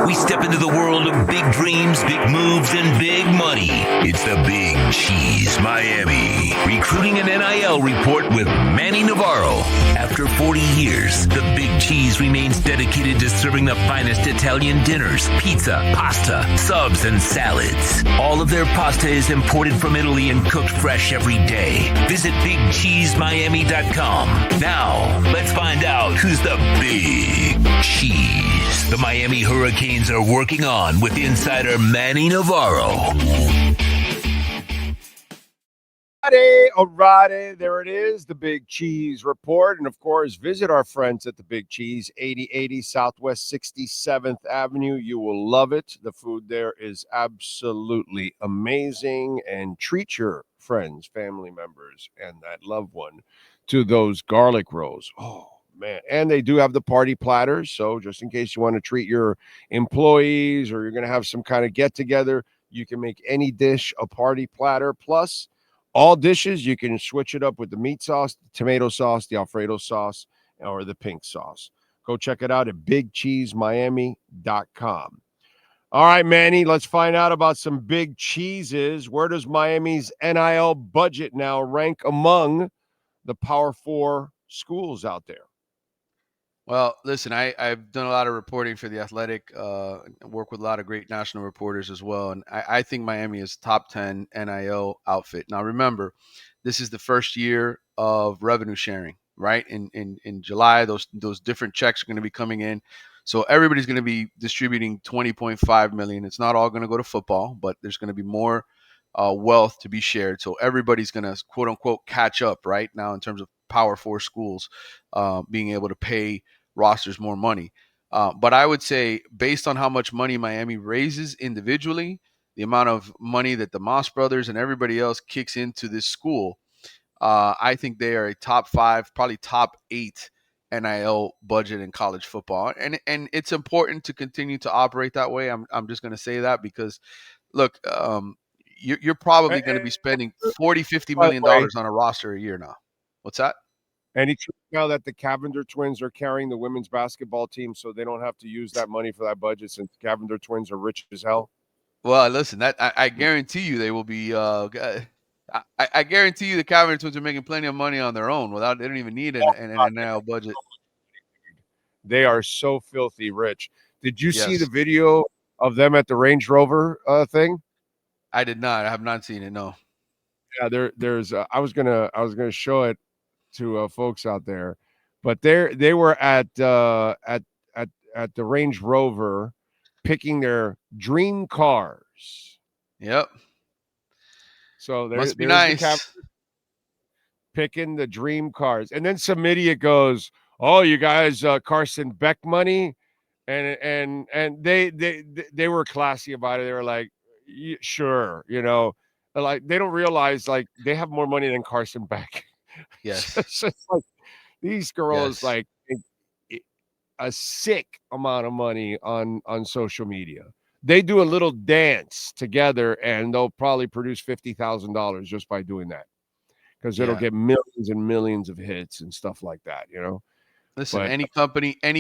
We step into the world of big dreams, big moves, and big money. It's the Big Cheese Miami recruiting and NIL report with Manny Navarro. After 40 years, the Big Cheese remains dedicated to serving the finest Italian dinners, pizza, pasta, subs, and salads. All of their pasta is imported from Italy and cooked fresh every day. Visit BigCheeseMiami.com. Now, let's find out who's the Big Cheese the Miami Hurricanes are working on with insider Manny Navarro. Alrighty, there it is, the Big Cheese Report. And of course, visit our friends at the Big Cheese, 8080 Southwest 67th Avenue. You will love it. The food there is absolutely amazing. And treat your friends, family members, and that loved one to those garlic rolls. Oh, man. And they do have the party platters. So just in case you want to treat your employees or you're going to have some kind of get together, you can make any dish a party platter. Plus, all dishes, you can switch it up with the meat sauce, the tomato sauce, the Alfredo sauce, or the pink sauce. Go check it out at BigCheeseMiami.com. All right, Manny, let's find out about some big cheeses. Where does Miami's NIL budget now rank among the Power 4 schools out there? Well, listen, I've done a lot of reporting for The Athletic, work with a lot of great national reporters as well. And I think Miami is top 10 NIL outfit. Now, remember, this is the first year of revenue sharing, right? In July, those different checks are going to be coming in. So everybody's going to be distributing $20.5 million. It's not all going to go to football, but there's going to be more wealth to be shared. So everybody's going to, quote unquote, catch up right now in terms of Power 4 schools being able to pay rosters more money. But I would say based on how much money Miami raises individually, the amount of money that the Moss brothers and everybody else kicks into this school, I think they are a top 5, probably top 8 NIL budget in college football. And it's important to continue to operate that way. I'm just going to say that because, look, you're probably going to be spending $40-50 million on a roster a year now. What's that? And it's now that the Cavender twins are carrying the women's basketball team, so they don't have to use that money for that budget since Cavender twins are rich as hell. Well, listen, that I guarantee you they will be. I guarantee you the Cavender twins are making plenty of money on their own without. They don't even need an NIL budget. They are so filthy rich. Did you see Yes. the video of them at the Range Rover thing? I did not. I have not seen it. No. Yeah, there's. I was gonna show it to folks out there, but they were at the Range Rover picking their dream cars. Yep. So Must be there's nice. Picking the dream cars, and then some idiot goes, "Oh, you guys, Carson Beck money," and they were classy about it. They were like, "Sure," like they don't realize like they have more money than Carson Beck. Yes. It's just like these girls Yes. like a sick amount of money on social media. They do a little dance together and they'll probably produce $50,000 just by doing that because it'll get millions and millions of hits and stuff like that. Listen, But any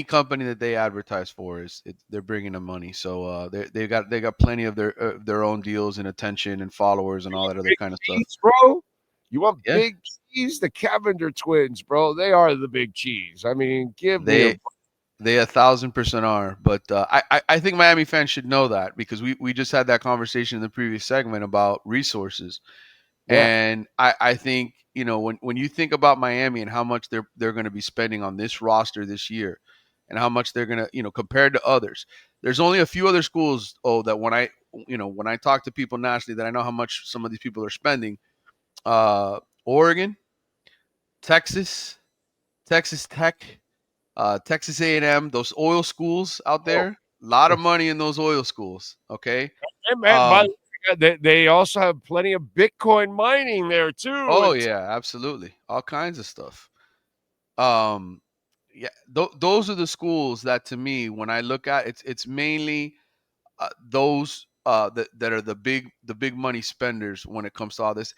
company that they advertise for they're bringing them money. So they got plenty of their own deals and attention and followers and all that other kind of stuff. Bro, you want big cheese? The Cavender twins, bro. They are the big cheese. I mean, They 1,000% are. But I think Miami fans should know that because we just had that conversation in the previous segment about resources. Yeah. And I think, when you think about Miami and how much they're going to be spending on this roster this year and how much they're going to, compared to others, there's only a few other schools, that when I talk to people nationally that I know how much some of these people are spending, Oregon, Texas Tech, Texas A&M, those oil schools out there, a lot of money in those oil schools. Okay. Hey, man, they also have plenty of Bitcoin mining there too. Oh yeah, absolutely. All kinds of stuff. Yeah, those are the schools that to me, when I look at it's mainly those that are the big money spenders when it comes to all this.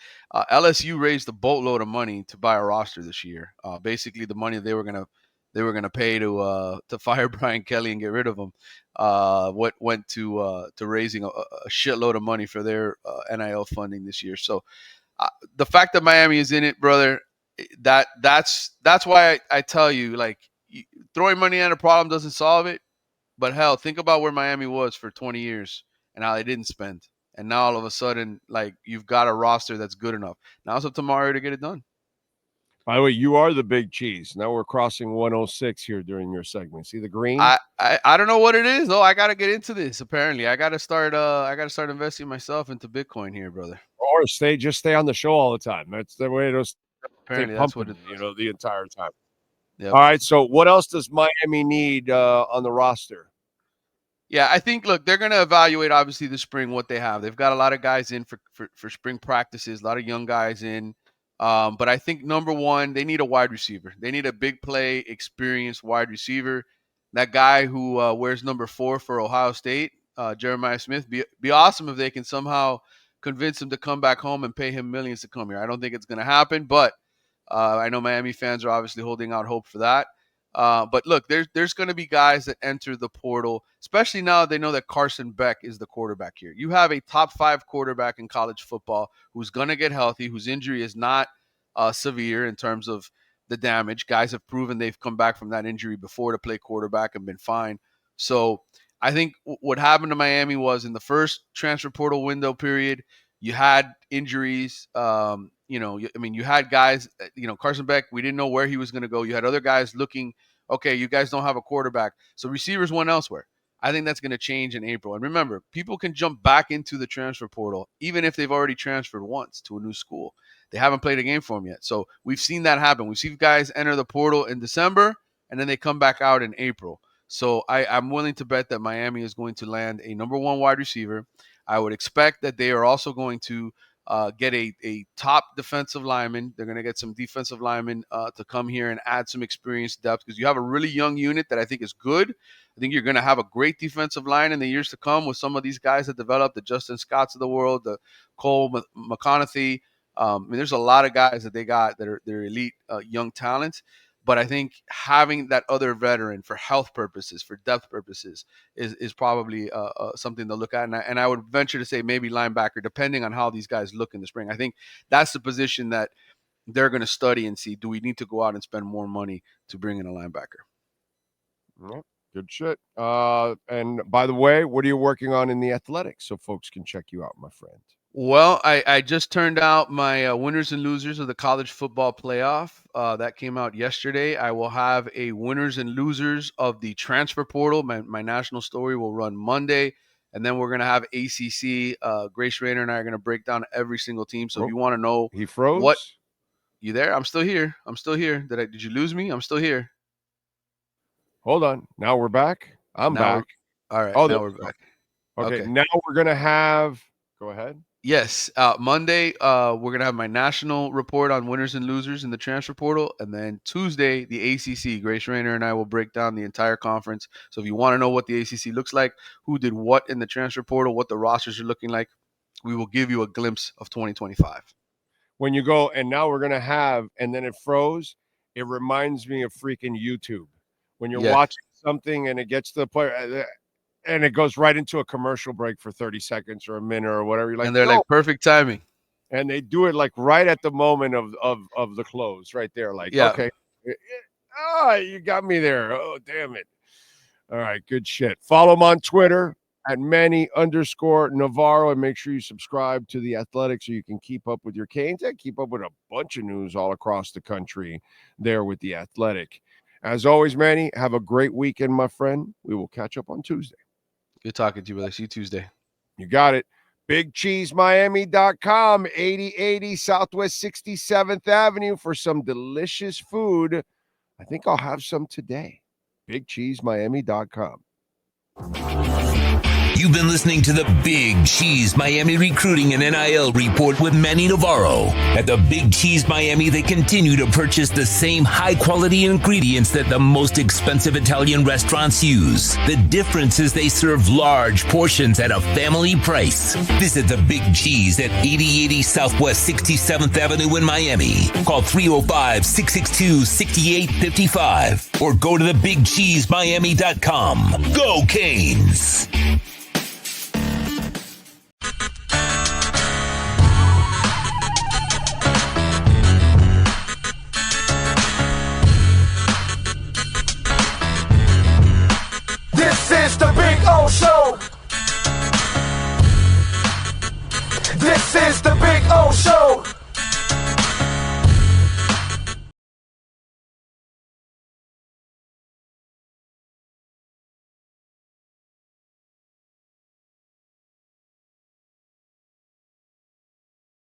LSU raised a boatload of money to buy a roster this year. Basically, the money they were they were going to pay to fire Brian Kelly and get rid of him. What went to raising a shitload of money for their NIL funding this year. So the fact that Miami is in it, brother, that's why I tell you, like, throwing money at a problem doesn't solve it. But hell, think about where Miami was for 20 years and how they didn't spend. And now all of a sudden, like, you've got a roster that's good enough. Now it's up to Mario to get it done. By the way, you are the big cheese. Now we're crossing 106 here during your segment. See the green? I don't know what it is though. I gotta get into this. Apparently, I gotta start investing myself into Bitcoin here, brother. Or stay on the show all the time. That's the way to stay pumping, the entire time. Yep. All right. So what else does Miami need on the roster? Yeah, I think, look, they're going to evaluate, obviously, the spring, what they have. They've got a lot of guys in for spring practices, a lot of young guys in. But I think, number one, they need a wide receiver. They need a big play, experienced wide receiver. That guy who wears number 4 for Ohio State, Jeremiah Smith, be awesome if they can somehow convince him to come back home and pay him millions to come here. I don't think it's going to happen, but I know Miami fans are obviously holding out hope for that. But look, there's going to be guys that enter the portal, especially now they know that Carson Beck is the quarterback here. You have a top 5 quarterback in college football who's going to get healthy, whose injury is not severe in terms of the damage. Guys have proven they've come back from that injury before to play quarterback and been fine. So I think what happened to Miami was in the first transfer portal window period, you had injuries. You had guys, Carson Beck, we didn't know where he was going to go. You had other guys looking, okay, you guys don't have a quarterback. So receivers went elsewhere. I think that's going to change in April. And remember, people can jump back into the transfer portal, even if they've already transferred once to a new school. They haven't played a game for them yet. So we've seen that happen. We've seen guys enter the portal in December, and then they come back out in April. So I'm willing to bet that Miami is going to land a number 1 wide receiver. I would expect that they are also going to get a top defensive lineman. They're going to get some defensive linemen to come here and add some experience depth because you have a really young unit that I think is good. I think you're going to have a great defensive line in the years to come with some of these guys that develop, the Justin Scotts of the world, the Cole McConaughey. There's a lot of guys that they got that are elite young talents. But I think having that other veteran for health purposes, for depth purposes, is probably something to look at. And I would venture to say maybe linebacker, depending on how these guys look in the spring. I think that's the position that they're going to study and see, do we need to go out and spend more money to bring in a linebacker? Yep, good shit. And by the way, what are you working on in the athletics so folks can check you out, my friend? Well, I just turned out my winners and losers of the college football playoff. That came out yesterday. I will have a winners and losers of the transfer portal. My national story will run Monday. And then we're going to have ACC. Grace Rayner and I are going to break down every single team. So if you want to know he froze. What you there? I'm still here. Did you lose me? I'm still here. Hold on. Now we're back. I'm back. All right. Now we're back. Okay. Now we're going to have. Go ahead. Yes, Monday, we're going to have my national report on winners and losers in the transfer portal. And then Tuesday, the ACC. Grace Rayner and I will break down the entire conference. So if you want to know what the ACC looks like, who did what in the transfer portal, what the rosters are looking like, we will give you a glimpse of 2025. When you go, and now we're going to have, and then it froze, it reminds me of freaking YouTube. When you're watching something and it gets to the player, and it goes right into a commercial break for 30 seconds or a minute or whatever. You're like, and they're like perfect timing. And they do it like right at the moment of the close, right there. Like, okay. You got me there. Oh, damn it. All right, good shit. Follow him on Twitter at Manny_Navarro, and make sure you subscribe to The Athletic so you can keep up with your Canes and keep up with a bunch of news all across the country there with The Athletic. As always, Manny, have a great weekend, my friend. We will catch up on Tuesday. Good talking to you, brother. See you Tuesday. You got it. BigCheeseMiami.com, 8080 Southwest 67th Avenue for some delicious food. I think I'll have some today. BigCheeseMiami.com. You've been listening to the Big Cheese Miami Recruiting and NIL Report with Manny Navarro. At the Big Cheese Miami, they continue to purchase the same high-quality ingredients that the most expensive Italian restaurants use. The difference is they serve large portions at a family price. Visit the Big Cheese at 8080 Southwest 67th Avenue in Miami. Call 305-662-6855 or go to thebigcheesemiami.com. Go Canes! This is the Big O Show. This is the Big O Show.